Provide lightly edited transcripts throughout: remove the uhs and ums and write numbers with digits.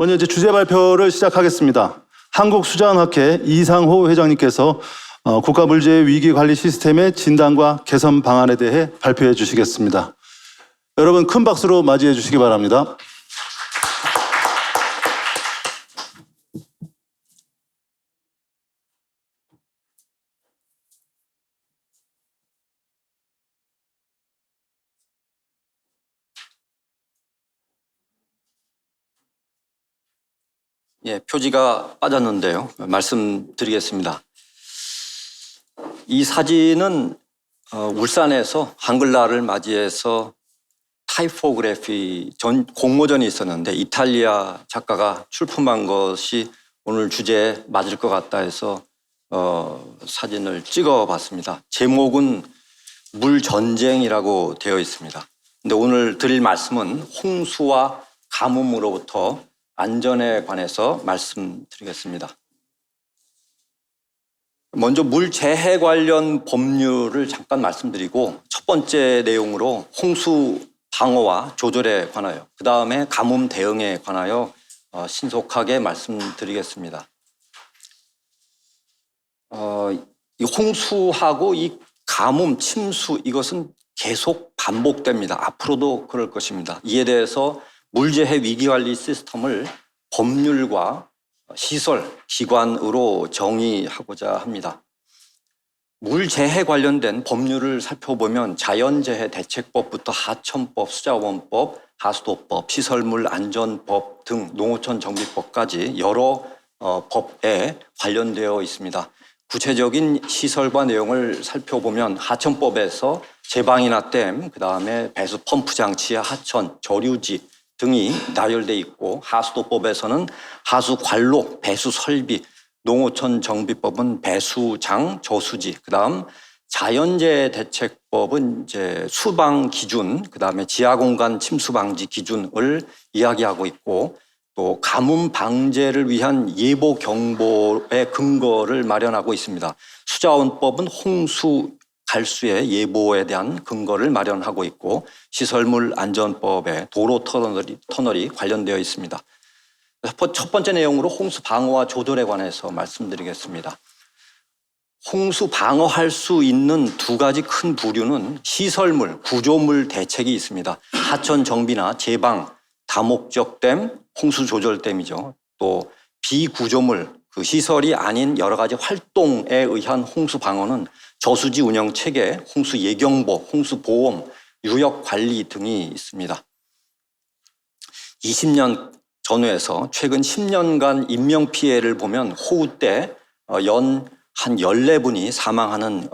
먼저 이제 주제 발표를 시작하겠습니다. 한국수자원학회 이상호 회장님께서 국가물질 위기관리 시스템의 진단과 개선 방안에 대해 발표해 주시겠습니다. 여러분 큰 박수로 맞이해 주시기 바랍니다. 예, 표지가 빠졌는데요. 말씀드리겠습니다. 이 사진은 울산에서 한글날을 맞이해서 타이포그래피 공모전이 있었는데 이탈리아 작가가 출품한 것이 오늘 주제에 맞을 것 같다 해서 사진을 찍어봤습니다. 제목은 물전쟁이라고 되어 있습니다. 근데 오늘 드릴 말씀은 홍수와 가뭄으로부터 안전에 관해서 말씀드리겠습니다. 먼저 물재해 관련 법률을 잠깐 말씀드리고 첫 번째 내용으로 홍수 방어와 조절에 관하여, 그 다음에 가뭄 대응에 관하여 신속하게 말씀드리겠습니다. 이 홍수하고 이 가뭄, 침수 이것은 계속 반복됩니다. 앞으로도 그럴 것입니다. 이에 대해서 물재해 위기관리 시스템을 법률과 시설, 기관으로 정의하고자 합니다. 물재해 관련된 법률을 살펴보면 자연재해 대책법부터 하천법, 수자원법, 하수도법, 시설물 안전법 등 농어촌 정비법까지 여러 법에 관련되어 있습니다. 구체적인 시설과 내용을 살펴보면 하천법에서 제방이나 댐, 그 다음에 배수 펌프 장치의 하천, 저류지 등이 나열되어 있고 하수도법에서는 하수 관로, 배수 설비, 농어촌 정비법은 배수장, 저수지, 그다음 자연재해 대책법은 이제 수방 기준, 그다음에 지하 공간 침수 방지 기준을 이야기하고 있고 또 가뭄 방제를 위한 예보 경보의 근거를 마련하고 있습니다. 수자원법은 홍수 갈수의 예보에 대한 근거를 마련하고 있고 시설물 안전법에 도로 터널이 관련되어 있습니다. 첫 번째 내용으로 홍수 방어와 조절에 관해서 말씀드리겠습니다. 홍수 방어할 수 있는 두 가지 큰 부류는 시설물, 구조물 대책이 있습니다. 하천 정비나 제방, 다목적댐, 홍수 조절댐이죠. 또 비구조물, 그 시설이 아닌 여러 가지 활동에 의한 홍수 방어는 저수지 운영 체계, 홍수 예경보, 홍수 보험, 유역 관리 등이 있습니다. 20년 전후에서 최근 10년간 인명 피해를 보면 호우 때 연 한 14분이 사망하는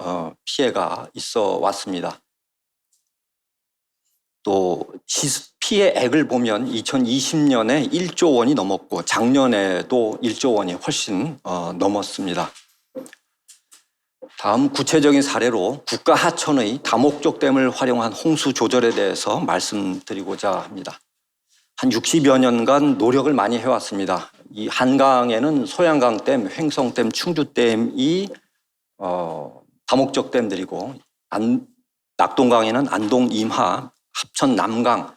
피해가 있어 왔습니다. 또 피해액을 보면 2020년에 1조 원이 넘었고 작년에도 1조 원이 훨씬 넘었습니다. 다음 구체적인 사례로 국가 하천의 다목적댐을 활용한 홍수 조절에 대해서 말씀드리고자 합니다. 한 60여 년간 노력을 많이 해왔습니다. 이 한강에는 소양강댐, 횡성댐, 충주댐이 다목적댐들이고 낙동강에는 안동 임하, 합천 남강,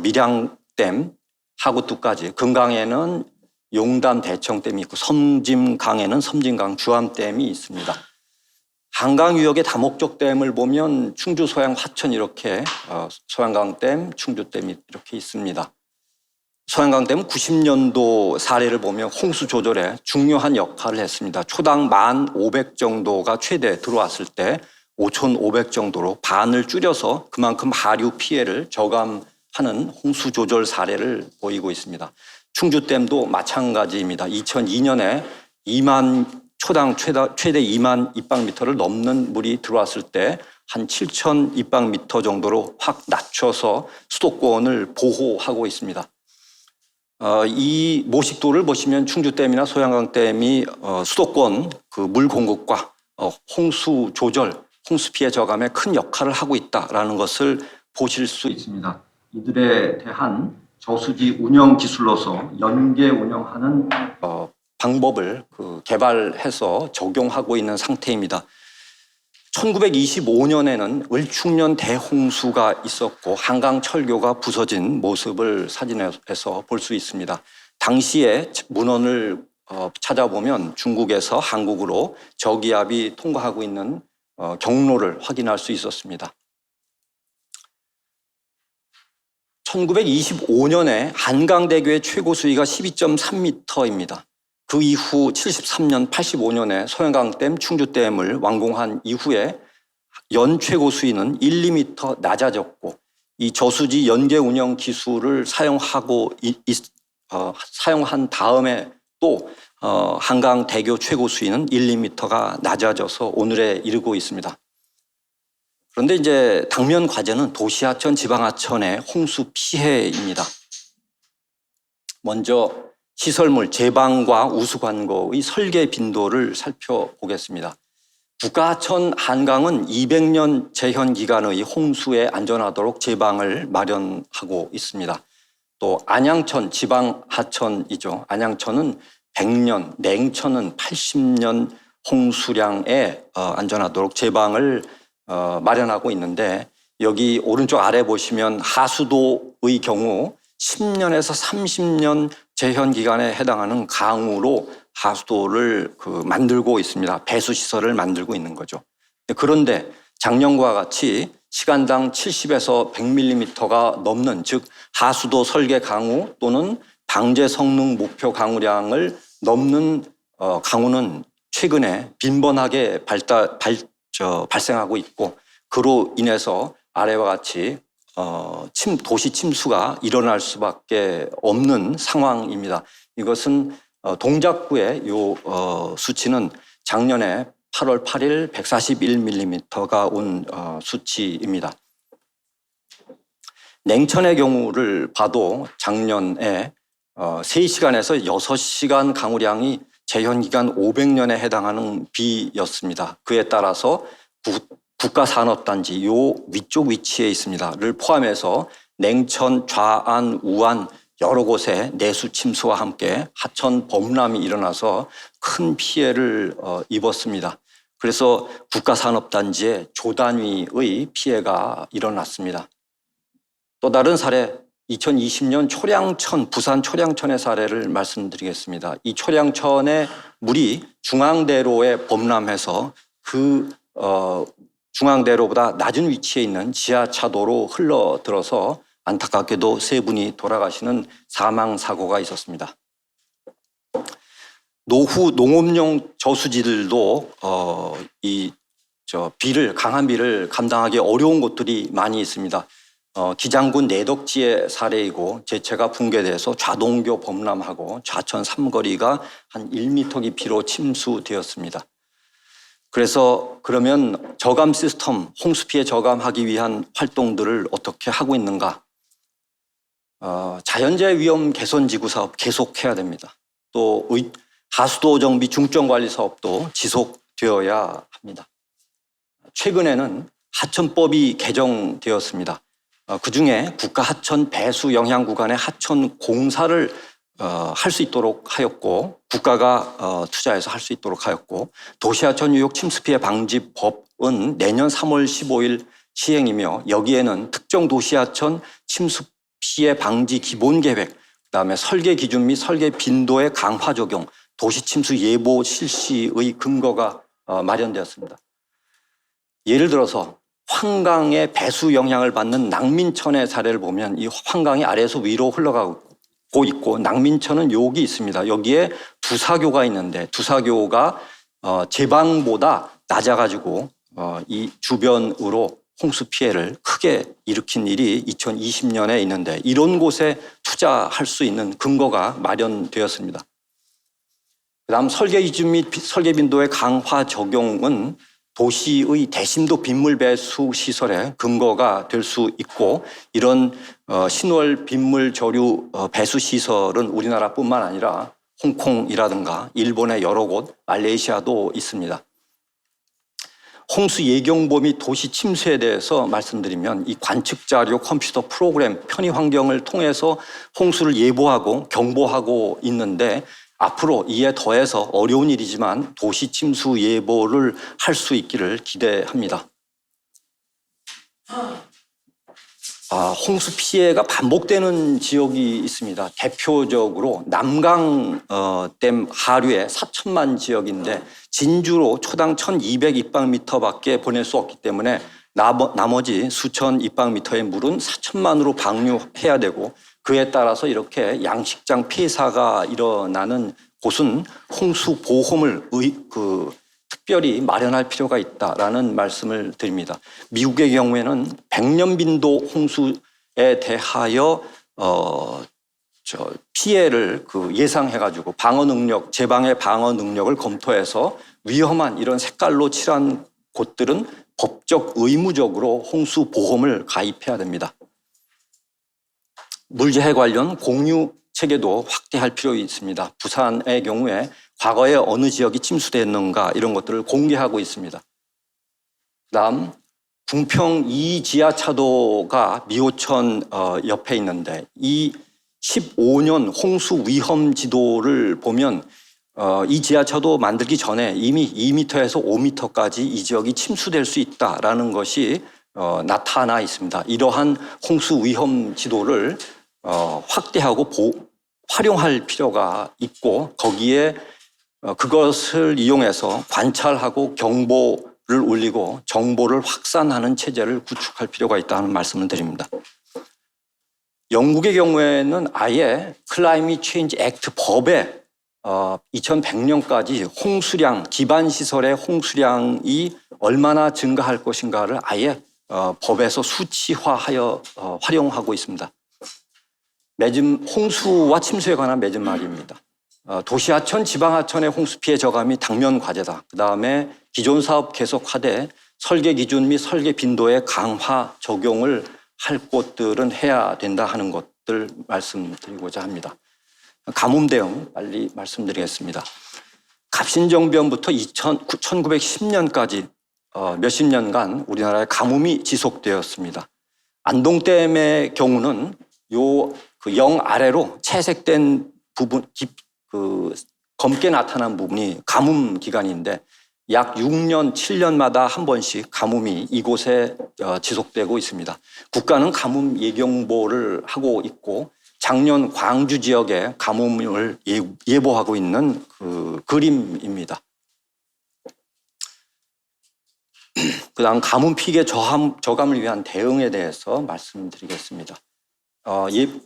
밀양댐, 하구뚜까지, 금강에는 용담 대청댐이 있고 섬진강에는 섬진강 주암댐이 있습니다. 한강 유역의 다목적댐을 보면 충주 소양 화천 이렇게 소양강댐, 충주댐이 이렇게 있습니다. 소양강댐은 90년도 사례를 보면 홍수 조절에 중요한 역할을 했습니다. 초당 1,500 정도가 최대 들어왔을 때 5,500 정도로 반을 줄여서 그만큼 하류 피해를 저감하는 홍수 조절 사례를 보이고 있습니다. 충주댐도 마찬가지입니다. 2002년에 초당 최대 2만 입방미터를 넘는 물이 들어왔을 때 한 7,000 입방미터 정도로 확 낮춰서 수도권을 보호하고 있습니다. 이 모식도를 보시면 충주댐이나 소양강댐이 수도권 그 물 공급과 홍수 조절, 홍수 피해 저감에 큰 역할을 하고 있다라는 것을 보실 수 있습니다. 이들에 대한 저수지 운영 기술로서 연계 운영하는 방법을 개발해서 적용하고 있는 상태입니다. 1925년에는 을충년 대홍수가 있었고 한강 철교가 부서진 모습을 사진에서 볼 수 있습니다. 당시에 문헌을 찾아보면 중국에서 한국으로 저기압이 통과하고 있는 경로를 확인할 수 있었습니다. 1925년에 한강대교의 최고 수위가 12.3m입니다. 그 이후 73년, 85년에 소양강댐, 충주댐을 완공한 이후에 연 최고 수위는 1, 2m 낮아졌고 이 저수지 연계 운영 기술을 사용한 다음에 또 한강대교 최고 수위는 1, 2m가 낮아져서 오늘에 이르고 있습니다. 그런데 이제 당면 과제는 도시하천, 지방하천의 홍수 피해입니다. 먼저 시설물 제방과 우수관고의 설계 빈도를 살펴보겠습니다. 국가하천 한강은 200년 재현 기간의 홍수에 안전하도록 제방을 마련하고 있습니다. 또 안양천 지방하천이죠. 안양천은 100년, 냉천은 80년 홍수량에 안전하도록 제방을 마련하고 있는데 여기 오른쪽 아래 보시면 하수도의 경우 10년에서 30년 재현 기간에 해당하는 강으로 하수도를 만들고 있습니다. 배수시설을 만들고 있는 거죠. 그런데 작년과 같이 시간당 70에서 100mm가 넘는 즉 하수도 설계 강우 또는 방제 성능 목표 강우량을 넘는 강우는 최근에 빈번하게 발생하고 있고 그로 인해서 아래와 같이 도시 침수가 일어날 수밖에 없는 상황입니다. 이것은 동작구의 수치는 작년에 8월 8일 141mm가 온 수치입니다. 냉천의 경우를 봐도 작년에 3시간에서 6시간 강우량이 재현기간 500년에 해당하는 비였습니다. 그에 따라서 국가산업단지 요 위쪽 위치에 있습니다.를 포함해서 냉천, 좌안, 우안 여러 곳에 내수 침수와 함께 하천 범람이 일어나서 큰 피해를 입었습니다. 그래서 국가산업단지에 조단위의 피해가 일어났습니다. 또 다른 사례 2020년 초량천, 부산 초량천의 사례를 말씀드리겠습니다. 이 초량천의 물이 중앙대로에 범람해서 그 중앙대로보다 낮은 위치에 있는 지하차도로 흘러들어서 안타깝게도 3분이 돌아가시는 사망사고가 있었습니다. 노후 농업용 저수지들도 강한 비를 감당하기 어려운 곳들이 많이 있습니다. 기장군 내덕지의 사례이고 제체가 붕괴돼서 좌동교 범람하고 좌천 삼거리가 한 1m 깊이로 침수되었습니다. 그래서 그러면 저감 시스템, 홍수 피해 저감하기 위한 활동들을 어떻게 하고 있는가? 자연재해 위험 개선 지구 사업 계속해야 됩니다. 또 하수도 정비 중점 관리 사업도 지속되어야 합니다. 최근에는 하천법이 개정되었습니다. 그중에 국가 하천 배수 영향 구간의 하천 공사를 할 수 있도록 하였고 국가가 투자해서 할 수 있도록 하였고 도시하천 유역 침수 피해 방지 법은 내년 3월 15일 시행이며 여기에는 특정 도시하천 침수 피해 방지 기본 계획, 그다음에 설계 기준 및 설계 빈도의 강화 적용, 도시 침수 예보 실시의 근거가 마련되었습니다. 예를 들어서 환강의 배수 영향을 받는 낭민천의 사례를 보면 이 환강이 아래에서 위로 흘러가고 있고 낭민천은 여기 있습니다. 여기에 두사교가 있는데 두사교가 제방보다 낮아가지고 이 주변으로 홍수 피해를 크게 일으킨 일이 2020년에 있는데 이런 곳에 투자할 수 있는 근거가 마련되었습니다. 그다음 설계 기준 및 설계 빈도의 강화 적용은 도시의 대심도 빗물 배수 시설의 근거가 될 수 있고 이런 신월 빗물 저류 배수 시설은 우리나라뿐만 아니라 홍콩이라든가 일본의 여러 곳, 말레이시아도 있습니다. 홍수 예경보 및 도시 침수에 대해서 말씀드리면 이 관측 자료 컴퓨터 프로그램 편의 환경을 통해서 홍수를 예보하고 경보하고 있는데 앞으로 이에 더해서 어려운 일이지만 도시 침수 예보를 할 수 있기를 기대합니다. 홍수 피해가 반복되는 지역이 있습니다. 대표적으로 남강 댐 하류의 4천만 지역인데 진주로 초당 1200입방미터밖에 보낼 수 없기 때문에 나머지 수천 입방미터의 물은 4천만으로 방류해야 되고, 그에 따라서 이렇게 양식장 폐사가 일어나는 곳은 홍수 보험을 특별히 마련할 필요가 있다라는 말씀을 드립니다. 미국의 경우에는 100년 빈도 홍수에 대하여 피해를 예상해가지고 방어 능력, 제방의 방어 능력을 검토해서 위험한 이런 색깔로 칠한 곳들은 법적 의무적으로 홍수 보험을 가입해야 됩니다. 물재해 관련 공유 체계도 확대할 필요 있습니다. 부산의 경우에 과거에 어느 지역이 침수됐는가 이런 것들을 공개하고 있습니다. 그다음 궁평 2지하차도가 미호천 옆에 있는데 이 15년 홍수 위험 지도를 보면 이 지하차도 만들기 전에 이미 2m에서 5m까지 이 지역이 침수될 수 있다라는 것이 나타나 있습니다. 이러한 홍수 위험 지도를 확대하고 활용할 필요가 있고, 거기에 그것을 이용해서 관찰하고 경보를 울리고 정보를 확산하는 체제를 구축할 필요가 있다는 말씀을 드립니다. 영국의 경우에는 아예 클라이밋 체인지 액트 법에 2100년까지 홍수량, 기반 시설의 홍수량이 얼마나 증가할 것인가를 아예 법에서 수치화하여 활용하고 있습니다. 홍수와 침수에 관한 맺은 말입니다. 도시하천, 지방하천의 홍수 피해 저감이 당면 과제다. 그다음에 기존 사업 계속하되 설계 기준 및 설계 빈도의 강화 적용을 할 곳들은 해야 된다 하는 것들 말씀드리고자 합니다. 가뭄 대응 빨리 말씀드리겠습니다. 갑신정변부터 1910년까지 몇십 년간 우리나라에 가뭄이 지속되었습니다. 안동댐의 경우는 영 아래로 채색된 부분, 검게 나타난 부분이 가뭄 기간인데 약 6년, 7년마다 한 번씩 가뭄이 이곳에 지속되고 있습니다. 국가는 가뭄 예경보를 하고 있고 작년 광주 지역에 가뭄을 예보하고 있는 그림입니다. 그다음 가뭄 피해 저감을 위한 대응에 대해서 말씀드리겠습니다.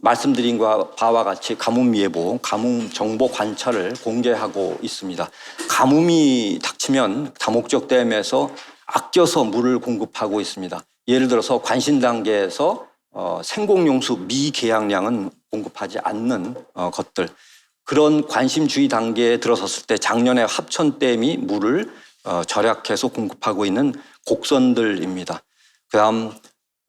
말씀드린 바와 같이 가뭄 예보, 가뭄 정보 관찰을 공개하고 있습니다. 가뭄이 닥치면 다목적 댐에서 아껴서 물을 공급하고 있습니다. 예를 들어서 관신 단계에서 생공용수 미계약량은 공급하지 않는 것들, 그런 관심주의 단계에 들어섰을 때 작년에 합천댐이 물을 절약해서 공급하고 있는 곡선들입니다. 그다음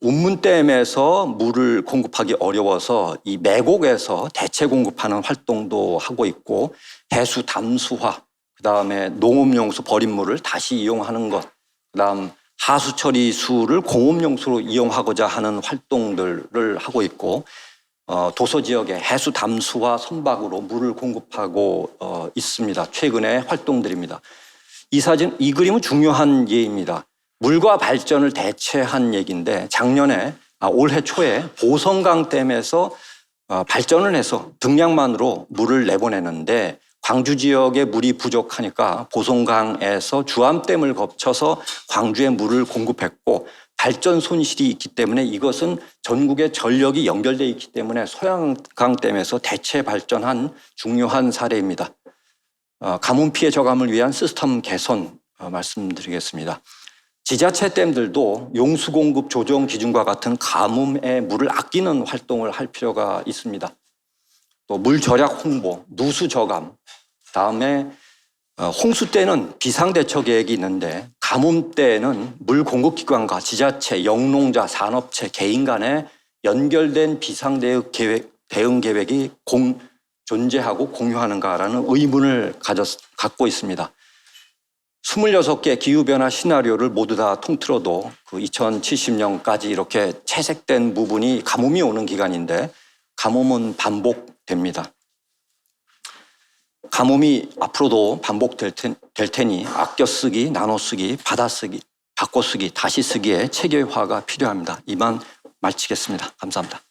운문댐에서 물을 공급하기 어려워서 이 매곡에서 대체 공급하는 활동도 하고 있고, 해수 담수화, 그다음에 농업용수 버린 물을 다시 이용하는 것, 그다음 하수 처리수를 공업용수로 이용하고자 하는 활동들을 하고 있고, 도서 지역에 해수 담수화 선박으로 물을 공급하고 있습니다. 최근의 활동들입니다. 이 그림은 중요한 예입니다. 물과 발전을 대체한 얘기인데 올해 초에 보성강댐에서 발전을 해서 등량만으로 물을 내보내는데 광주 지역에 물이 부족하니까 보성강에서 주암댐을 거쳐서 광주에 물을 공급했고, 발전 손실이 있기 때문에 이것은 전국의 전력이 연결되어 있기 때문에 소양강댐에서 대체 발전한 중요한 사례입니다. 가뭄 피해 저감을 위한 시스템 개선 말씀드리겠습니다. 지자체 댐들도 용수 공급 조정 기준과 같은 가뭄의 물을 아끼는 활동을 할 필요가 있습니다. 또 물 절약 홍보, 누수 저감, 다음에 홍수 때는 비상대처 계획이 있는데 가뭄 때는 물 공급 기관과 지자체, 영농자, 산업체, 개인 간에 연결된 비상대응 계획이 존재하고 공유하는가라는 의문을 갖고 있습니다. 26개 기후변화 시나리오를 모두 다 통틀어도 2070년까지 이렇게 채색된 부분이 가뭄이 오는 기간인데 가뭄은 반복됩니다. 가뭄이 앞으로도 반복될 테니 아껴 쓰기, 나눠 쓰기, 받아 쓰기, 바꿔 쓰기, 다시 쓰기의 체계화가 필요합니다. 이만 마치겠습니다. 감사합니다.